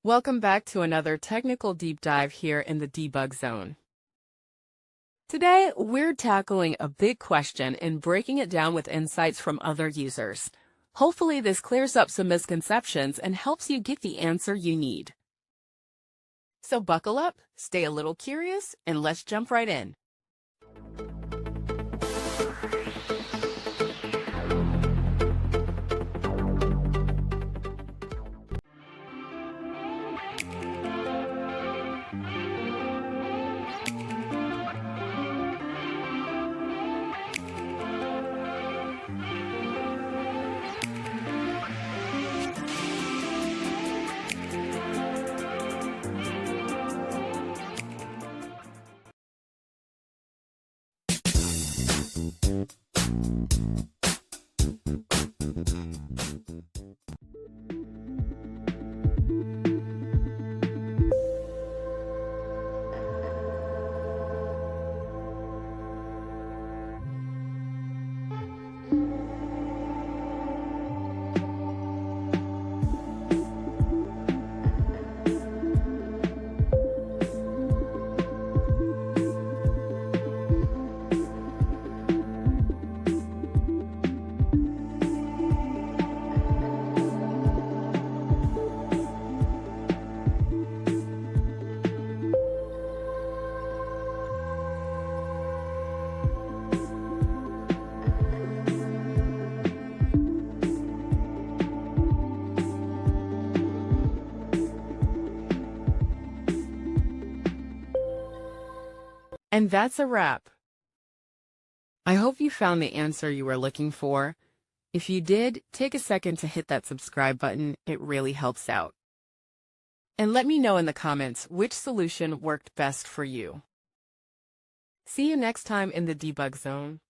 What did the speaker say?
Welcome back to another technical deep dive here in the debug zone. Today, we're tackling a big question and breaking it down with insights from other users. Hopefully, this clears up some misconceptions and helps you get the answer you need. So buckle up, stay a little curious, and let's jump right in. And that's a wrap. I hope you found the answer you were looking for. If you did, take a second to hit that subscribe button. It really helps out. And let me know in the comments which solution worked best for you. See you next time in the debug zone.